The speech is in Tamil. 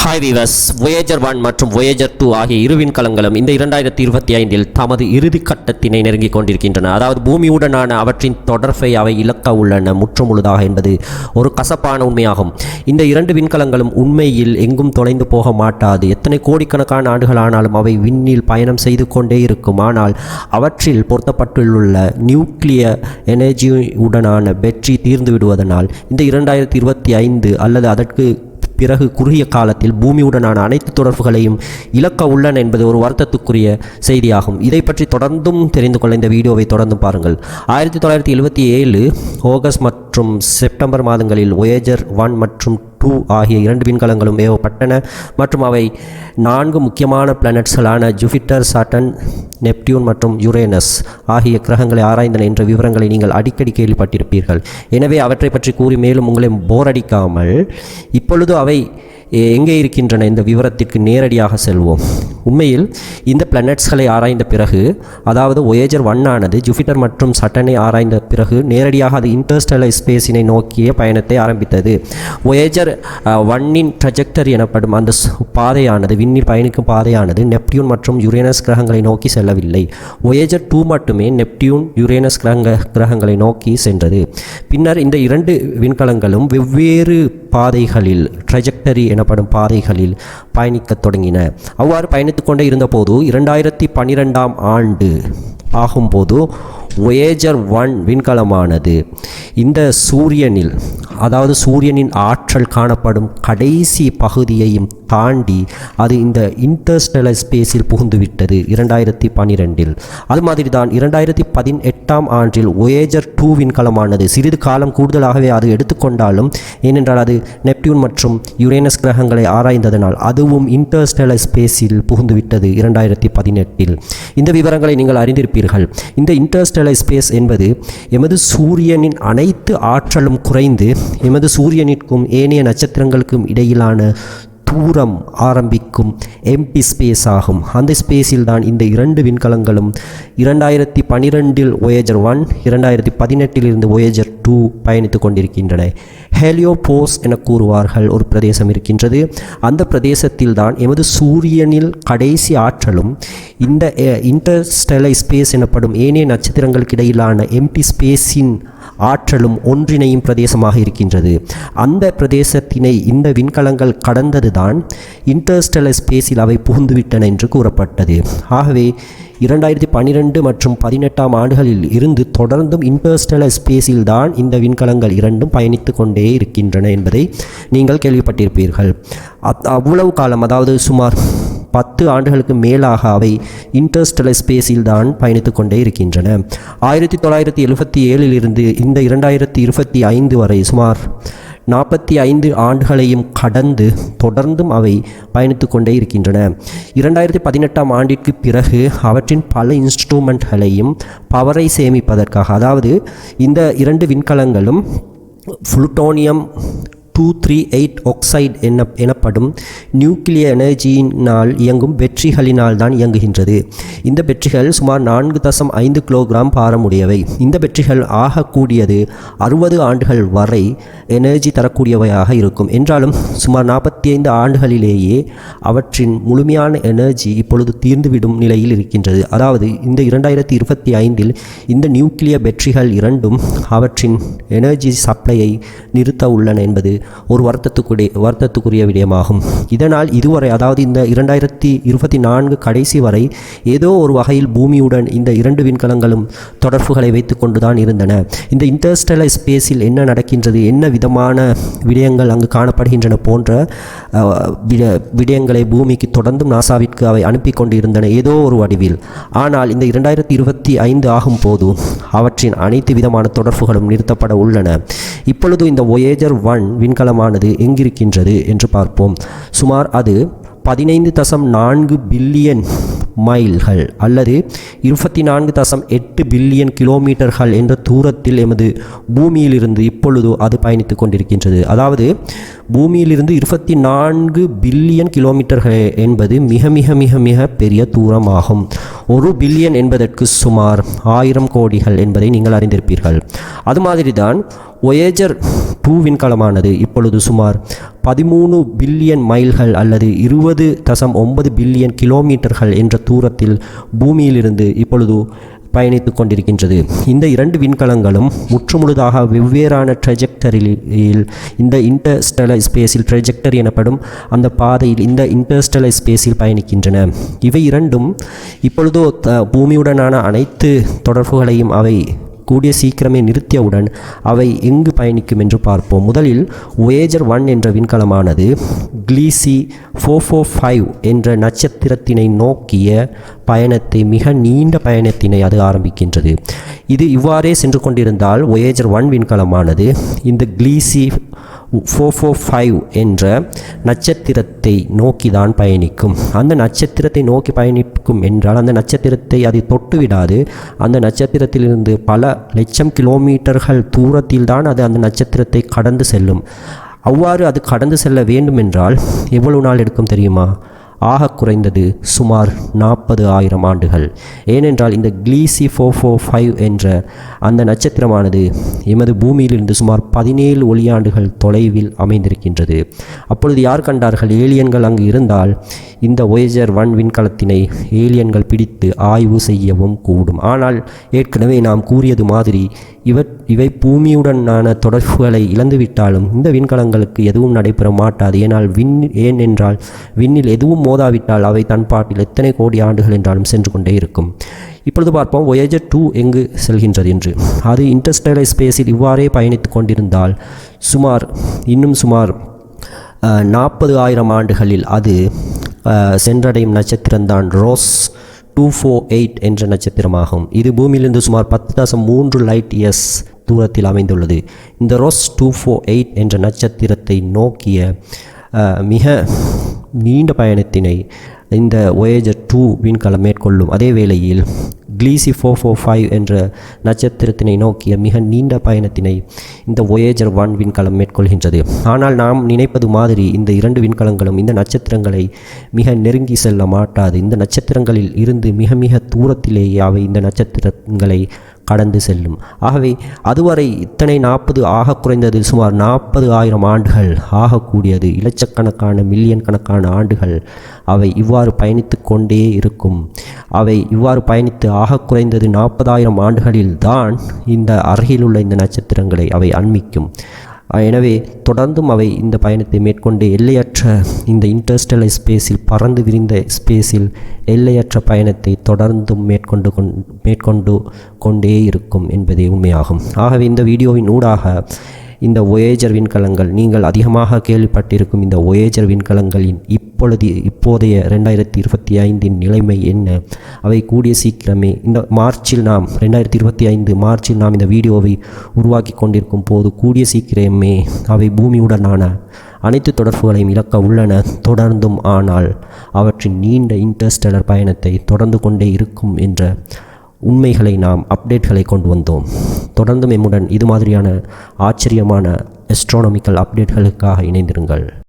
ஹாய் வீவர்ஸ், Voyager 1 மற்றும் Voyager 2 ஆகிய இரு விண்கலங்களும் இந்த 2025 தமது இறுதி கட்டத்தினை நெருங்கிக் கொண்டிருக்கின்றன. அதாவது பூமியுடனான அவற்றின் தொடர்பை அவை இழக்க உள்ளன முற்றுமுழுதாக என்பது ஒரு கசப்பான உண்மையாகும். இந்த இரண்டு விண்கலங்களும் உண்மையில் எங்கும் தொலைந்து போக மாட்டாது. எத்தனை கோடிக்கணக்கான ஆண்டுகள் ஆனாலும் அவை விண்ணில் பயணம் செய்து கொண்டே இருக்கும். ஆனால் அவற்றில் பொருத்தப்பட்டுள்ள நியூக்ளியர் எனர்ஜியுடனான பேட்டரி தீர்ந்து விடுவதனால் இந்த 2025 அல்லது அதற்கு பிறகு குறுகிய காலத்தில் பூமியுடனான அனைத்து தொடர்புகளையும் இழக்க உள்ளன என்பது ஒரு வருத்தத்துக்குரிய செய்தியாகும். இதை பற்றி தொடர்ந்தும் தெரிந்து கொள்ள இந்த வீடியோவை தொடர்ந்து பாருங்கள். 1977 ஆகஸ்ட் மற்றும் செப்டம்பர் மாதங்களில் Voyager 1 மற்றும் 2 ஆகிய இரண்டு விண்கலங்களும் ஏவப்பட்டன மற்றும் அவை 4 முக்கியமான பிளானட்ஸ்களான ஜூபிட்டர், சாட்டர்ன், நெப்டியூன் மற்றும் யுரேனஸ் ஆகிய கிரகங்களை ஆராய்ந்தன என்ற விவரங்களை நீங்கள் அடிக்கடி கேள்விப்பட்டிருப்பீர்கள். எனவே அவற்றை பற்றி கூறி மேலும் உங்களை போரடிக்காமல் இப்பொழுது அவை எங்கே இருக்கின்றன இந்த விவரத்திற்கு நேரடியாக செல்வோம். உண்மையில் இந்த பிளானட்ஸ்களை ஆராய்ந்த பிறகு, அதாவது Voyager 1 ஆனது ஜூபிட்டர் மற்றும் சட்டனை ஆராய்ந்த பிறகு நேரடியாக அது இன்டர்ஸ்டெல்லர் ஸ்பேஸினை நோக்கிய பயணத்தை ஆரம்பித்தது. Voyager 1இன் ட்ரஜெக்டரி எனப்படும் அந்த பாதையானது, விண்ணில் பயணிக்கும் பாதையானது நெப்டியூன் மற்றும் யுரேனஸ் கிரகங்களை நோக்கி செல்லவில்லை. Voyager 2 மட்டுமே நெப்டியூன், யுரேனஸ் கிரகங்களை நோக்கி சென்றது. பின்னர் இந்த இரண்டு விண்கலங்களும் வெவ்வேறு பாதைகளில், ட்ரஜெக்டரி எனப்படும் பாதைகளில் பயணிக்கத் தொடங்கின. அவ்வாறு பயணித்துக் கொண்டே இருந்தபோது 2012ஆம் ஆண்டு ஆகும்போது Voyager 1 விண்கலமானது இந்த சூரியனில், அதாவது சூரியனின் ஆற்றல் காணப்படும் கடைசி பகுதியையும் தாண்டி அது இந்த இன்டர்ஸ்டெல்லர் ஸ்பேஸில் புகுந்துவிட்டது 2012. அது மாதிரி தான் 2018ஆம் ஆண்டில் Voyager 2 விண்கலமானது சிறிது காலம் கூடுதலாகவே அது எடுத்துக்கொண்டாலும், ஏனென்றால் அது நெப்டியூன் மற்றும் யுரேனஸ் கிரகங்களை ஆராய்ந்ததனால் அதுவும் இன்டர்ஸ்டெல்லர் ஸ்பேஸில் புகுந்துவிட்டது 2018. இந்த விவரங்களை நீங்கள் அறிந்திருப்பீர்கள். இந்த இன்டர்ஸ்டெல்லர் ஸ்பேஸ் என்பது எமது சூரியனின் அனைத்து ஆற்றலும் குறைந்து எமது சூரியனிற்கும் ஏனைய நட்சத்திரங்களுக்கும் இடையிலான தூரம் ஆரம்பிக்கும் எம்டி ஸ்பேஸ் ஆகும். அந்த ஸ்பேஸில் தான் இந்த இரண்டு விண்கலங்களும் 2012இல் Voyager 1, 2018இலிருந்து Voyager 2 பயணித்து கொண்டிருக்கின்றன. ஹெலியோபோஸ் என கூறுவார்கள் ஒரு பிரதேசம் இருக்கின்றது. அந்த பிரதேசத்தில் தான் எமது சூரியனில் கடைசி ஆற்றலும் இந்த இன்டர்ஸ்டெல்லர் ஸ்பேஸ் எனப்படும் ஏனைய நட்சத்திரங்களுக்கு இடையிலான எம்டி ஸ்பேஸின் ஆற்றலும் ஒன்றிணையும் பிரதேசமாக இருக்கின்றது. அந்த பிரதேசத்தினை இந்த விண்கலங்கள் கடந்தது தான் இன்டர்ஸ்டெல்லர் ஸ்பேஸில் அவை புகுந்துவிட்டன என்று கூறப்பட்டது. ஆகவே 2012 மற்றும் 18ஆம் ஆண்டுகளில் இருந்து தொடர்ந்தும் இன்டர்ஸ்டெல்லர் ஸ்பேஸில் தான் இந்த விண்கலங்கள் இரண்டும் பயணித்து கொண்டே இருக்கின்றன என்பதை நீங்கள் கேள்விப்பட்டிருப்பீர்கள். அவ்வளவு காலம், அதாவது சுமார் 10 ஆண்டுகளுக்கு மேலாக அவை இன்டர்ஸ்டெல்லர் ஸ்பேஸில் தான் பயணித்து கொண்டே இருக்கின்றன. 1977இலிருந்து இந்த 2025 வரை சுமார் 45 ஆண்டுகளையும் கடந்து தொடர்ந்தும் அவை பயணித்து கொண்டே இருக்கின்றன. 2018ஆம் ஆண்டிற்கு பிறகு அவற்றின் பல இன்ஸ்ட்ருமெண்ட்களையும் பவரை சேமிப்பதற்காக, அதாவது இந்த இரண்டு விண்கலங்களும் புளுட்டோனியம் 238 ஆக்சைடு எனப்படும் நியூக்ளியர் எனர்ஜியினால் இயங்கும் பேட்டரிகளினால் தான் இயங்குகின்றது. இந்த பேட்டரிகள் சுமார் 4.5 கிலோகிராம் பாரமுடையவை. இந்த பேட்டரிகள் ஆகக்கூடியது 60 ஆண்டுகள் வரை எனர்ஜி தரக்கூடியவையாக இருக்கும். என்றாலும் சுமார் 45 ஆண்டுகளிலேயே அவற்றின் முழுமையான எனர்ஜி இப்பொழுது தீர்ந்துவிடும் நிலையில் இருக்கின்றது. அதாவது இந்த 2025இல் இந்த நியூக்ளியர் பேட்டரிகள் இரண்டும் அவற்றின் எனர்ஜி சப்ளையை நிறுத்த உள்ளன என்பது ஒரு வருத்தத்துக்குரிய விடயமாகும். இதனால் இதுவரை, அதாவது இந்த 2024 கடைசி வரை ஏதோ ஒரு வகையில் பூமியுடன் இந்த இரண்டு விண்கலங்களும் தொடர்புகளை வைத்து கொண்டுதான் இருந்தன. இந்த இன்டர்ஸ்டெல்லர் ஸ்பேஸில் என்ன நடக்கின்றது, என்ன விதமான விடயங்கள் அங்கு காணப்படுகின்றன போன்ற விடயங்களை பூமிக்கு தொடர்ந்தும் நாசாவிற்கு அவை அனுப்பி கொண்டு இருந்தன ஏதோ ஒரு வடிவில். ஆனால் இந்த 2025 ஆகும் போது அவற்றின் அனைத்து விதமான தொடர்புகளும் நிறுத்தப்பட உள்ளன. இப்பொழுது இந்த Voyager 1 விண்கலமானது எங்கிருக்கின்றது என்று பார்ப்போம். சுமார் அது 15.4 பில்லியன் மைல்கள் அல்லது 24.8 பில்லியன் கிலோமீட்டர்கள் என்ற தூரத்தில் எமது பூமியிலிருந்து இப்பொழுது அது பயணித்து கொண்டிருக்கின்றது. அதாவது பூமியிலிருந்து 24 பில்லியன் கிலோமீட்டர்கள் என்பது மிக மிக மிக மிக பெரிய தூரமாகும். 1 பில்லியன் என்பதற்கு சுமார் 1000 கோடிகள் என்பதை நீங்கள் அறிந்திருப்பீர்கள். அது மாதிரி தான் Voyager 2 விண்கலமானது இப்பொழுது சுமார் 13 பில்லியன் மைல்கள் அல்லது 20.9 பில்லியன் கிலோமீட்டர்கள் என்ற தூரத்தில் பூமியிலிருந்து இப்பொழுது பயணித்து கொண்டிருக்கின்றது. இந்த 2 விண்கலங்களும் முற்றுமுழுதாக வெவ்வேறான ட்ரெஜெக்டரியில் இந்த இன்டர்ஸ்டெல்லர் ஸ்பேஸில் ட்ரெஜெக்டரி எனப்படும் அந்த பாதையில் இந்த இன்டர்ஸ்டெல்லர் ஸ்பேஸில் பயணிக்கின்றன. இவை இரண்டும் இப்பொழுதோ பூமியுடனான அனைத்து தொடர்புகளையும் அவை கூடிய சீக்கிரமே நிறுத்தியவுடன் அவை எங்கு பயணிக்கும் என்று பார்ப்போம். முதலில் Voyager 1 என்ற விண்கலமானது Gliese 445 என்ற நட்சத்திரத்தினை நோக்கிய பயணத்தை, மிக நீண்ட பயணத்தினை அது ஆரம்பிக்கின்றது. இது இவ்வாறே சென்று கொண்டிருந்தால் Voyager 1 விண்கலமானது இந்த Gliese 445 என்ற நட்சத்திரத்தை நோக்கி தான் பயணிக்கும். அந்த நட்சத்திரத்தை நோக்கி பயணிக்கும் என்றால் அந்த நட்சத்திரத்தை அதை தொட்டுவிடாது. அந்த நட்சத்திரத்திலிருந்து பல லட்சம் கிலோமீட்டர்கள் தூரத்தில் தான் அது அந்த நட்சத்திரத்தை கடந்து செல்லும். அவ்வாறு அது கடந்து செல்ல வேண்டுமென்றால் எவ்வளவு நாள் எடுக்கும் தெரியுமா? ஆக குறைந்தது சுமார் 40,000 ஆண்டுகள். ஏனென்றால் இந்த Gliese 445 என்ற அந்த நட்சத்திரமானது எமது பூமியிலிருந்து சுமார் 17 ஒளியாண்டுகள் தொலைவில் அமைந்திருக்கின்றது. அப்பொழுது யார் கண்டார்கள்? ஏலியன்கள் அங்கு இருந்தால் இந்த Voyager 1 விண்கலத்தினை ஏலியன்கள் பிடித்து ஆய்வு செய்யவும் கூடும். ஆனால் ஏற்கனவே நாம் கூறியது மாதிரி இவை பூமியுடனான தொடர்புகளை இழந்துவிட்டாலும் இந்த விண்கலங்களுக்கு எதுவும் நடைபெற மாட்டாது. ஏனென்றால் விண்ணில் எதுவும் மோதாவிட்டால் அவை தன் பாட்டில் எத்தனை கோடி ஆண்டுகள் என்றாலும் சென்று கொண்டே இருக்கும். இப்பொழுது பார்ப்போம் Voyager 2 எங்கு செல்கின்றது என்று. அது இன்டர்ஸ்டெல்லர் ஸ்பேஸில் இவ்வாறே பயணித்து கொண்டிருந்தால் இன்னும் சுமார் 40,000 ஆண்டுகளில் அது சென்றடையும் நட்சத்திரம்தான் ரோஸ் 248 என்ற நட்சத்திரமாகும். இது பூமியிலிருந்து சுமார் 10.3 லைட் இயர்ஸ் தூரத்தில் அமைந்துள்ளது. இந்த ரோஸ் 248 என்ற நட்சத்திரத்தை நோக்கிய மிக நீண்ட பயணத்தினை இந்த Voyager 2 விண்கலம் மேற்கொள்ளும். அதே வேளையில் Gliese 445 என்ற நட்சத்திரத்தினை நோக்கிய மிக நீண்ட பயணத்தினை இந்த Voyager 1 விண்கலம் மேற்கொள்கின்றது. ஆனால் நாம் நினைப்பது மாதிரி இந்த 2 விண்கலங்களும் இந்த நட்சத்திரங்களை மிக நெருங்கி செல்ல மாட்டாது. இந்த நட்சத்திரங்களில் இருந்து மிக மிக தூரத்திலேயே அவை இந்த நட்சத்திரங்களை கடந்து செல்லும். ஆகவே அதுவரை இத்தனை 40 ஆக குறைந்தது சுமார் 40,000 ஆண்டுகள் ஆகக்கூடியது, இலட்சக்கணக்கான மில்லியன் கணக்கான ஆண்டுகள் அவை இவ்வாறு பயணித்து கொண்டே இருக்கும். அவை இவ்வாறு பயணித்து ஆக குறைந்தது 40,000 ஆண்டுகளில் தான் இந்த அருகிலுள்ள இந்த நட்சத்திரங்களை அவை அண்மிக்கும். எனவே தொடர்ந்தும் அவை இந்த பயணத்தை மேற்கொண்டு எல்லையற்ற இந்த இன்டர்ஸ்டெல்லர் ஸ்பேஸில் பறந்து விரிந்த ஸ்பேஸில் எல்லையற்ற பயணத்தை தொடர்ந்தும் மேற்கொண்டு கொண்டே இருக்கும் என்பதே உண்மையாகும். ஆகவே இந்த வீடியோவின் ஊடாக இந்த Voyager விண்கலங்கள், நீங்கள் அதிகமாக கேள்விப்பட்டிருக்கும் இந்த Voyager விண்கலங்களின் இப்போதைய 2025 நிலைமை என்ன? அவை கூடிய சீக்கிரமே இந்த மார்ச்சில் 2025 மார்ச்சில் நாம் இந்த வீடியோவை உருவாக்கி கொண்டிருக்கும் போது கூடிய சீக்கிரமே அவை பூமியுடனான அனைத்து தொடர்புகளையும் இழக்க உள்ளன. தொடர்ந்தும் ஆனால் அவற்றின் நீண்ட இன்டர்ஸ்டெல்லர் பயணத்தை தொடர்ந்து கொண்டே இருக்கும் என்ற உண்மைகளை அப்டேட்களை கொண்டு வந்தோம். தொடர்ந்தும் எம்முடன் இது மாதிரியான ஆச்சரியமான அஸ்ட்ரானமிக்கல் அப்டேட்களுக்காக இணைந்திருங்கள்.